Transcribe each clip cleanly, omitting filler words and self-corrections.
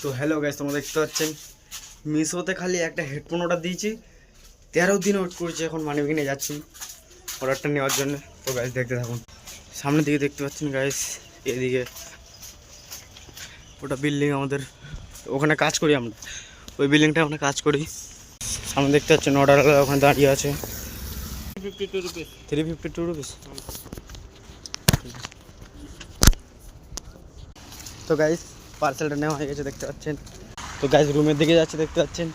তো hello guys, তোমরা দেখতে পাচ্ছেন মিশোতে খালি একটা হেডফোন অর্ডার দিয়েছি, 13 দিন ওয়েট করেছি, এখন মানি কিনে যাচ্ছি অর্ডারটা নেওয়ার জন্য। তো গাইস দেখতে থাকুন। সামনের দিকে দেখতে পাচ্ছেন গাইস, এদিকে ওটা বিল্ডিং আমাদের, ওখানে কাজ করি আমরা, ওই বিল্ডিংটা আমরা কাজ করি। সামনে দেখতে পাচ্ছেন অর্ডার ওখানে দাঁড়িয়ে আছে, 352 রুপিস। তো গাইস পার্সেলটা নেওয়া হয়ে গেছে দেখতে পাচ্ছেন। তো গাইস রুমের দিকে যাচ্ছে দেখতে পাচ্ছেন,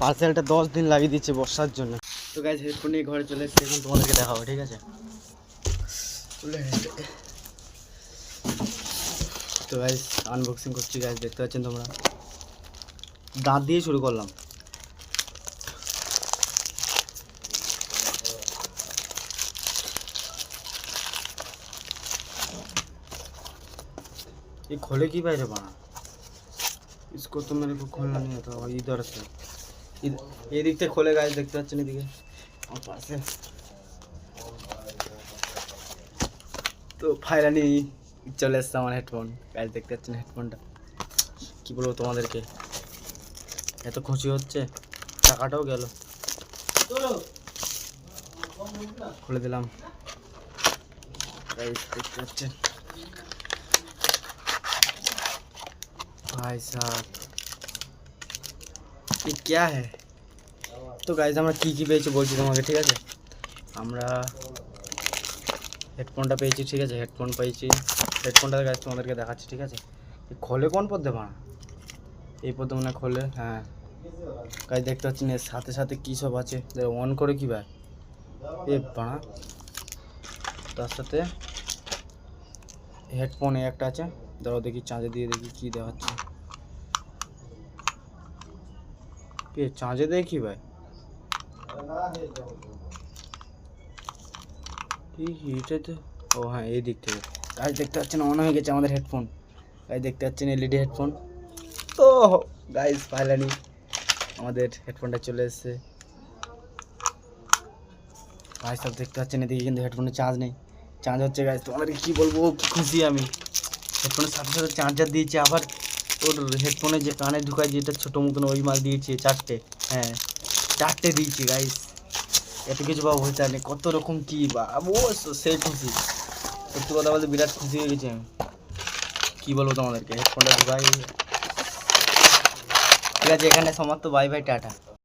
পার্সেলটা 10 দিন লাগিয়ে দিচ্ছে বর্ষার জন্য। তো গাইস হেডফোন নিয়ে ঘরে চলে এসেছি, এখন তোমাদেরকে দেখাবো, ঠিক আছে? তো গাইস আনবক্সিং করছি গাইস, দেখতে পাচ্ছেন তোমরা, দাঁত দিয়ে শুরু করলাম। ये खोले की भाई रे बना, इसको तो मेरे को खोलना नहीं आता। इधर से ये दिखते खोले गाइस, देखते पाচ্ছেন এদিকে আমার পাশে। তো ফাইনালি চলে এসেছে আমার হেডফোন গাইস, দেখতে পাচ্ছেন হেডফোনটা। কি বলবো তোমাদেরকে, এত খুশি হচ্ছে, টাকাটাও গেল। খুলে দিলাম গাইস, দেখতে পাচ্ছেন भाई साहब ये क्या है। তো গাইস আমরা কী পেয়েছি বলছি তোমাকে, ঠিক আছে? আমরা হেডফোনটা পেয়েছি, ঠিক আছে? হেডফোন পেয়েছি, হেডফোনটা গাইস তোমাদেরকে দেখাচ্ছি, ঠিক আছে? খোলে কোন পথে বানা, এই পথে মনে খোলে, হ্যাঁ গাইস দেখতে পাচ্ছেন। এর সাথে সাথে কী সব আছে, অন করে কি ভাই এ বানা, তার সাথে হেডফোন একটা আছে, দাঁড়াও দেখি চার্জে দিয়ে দেখি কী দেখাচ্ছে। চার্জে দেয় কি ভাই, এটাতে, ও হ্যাঁ এই দিক থেকে গাইস দেখতে পাচ্ছেন অন হয়ে গেছে আমাদের হেডফোন। গাইস দেখতে পাচ্ছেন এলইডি হেডফোন। তো গাইস ফাইনালি আমাদের হেডফোনটা চলে এসেছে গাইস। সব দেখতে পাচ্ছেন এদিকে কিন্তু হেডফোনে চার্জ নেই, চার্জ হচ্ছে গাইস। তোমাদেরকে কী বলবো, কী খুশি আমি। হেডফোনের সাথে সাথে চার্জার দিয়েছি, আবার ওর হেডফোনে যে কানে ঢুকায় যেটা ছোটো মতন, ওই মাল দিয়েছি 4টে, হ্যাঁ 4টে দিয়েছি গাইস। এত কিছু পাবো হয়েছে আমি, কত রকম কী বা সেই খুশি, সত্যি কথা বলতে বিরাট খুশি হয়ে গেছি আমি। কী বলবো তোমাদেরকে, হেডফোনটা ঢুকাই। ঠিক আছে, এখানে সমাপ্ত, বাই বাই, টাটা।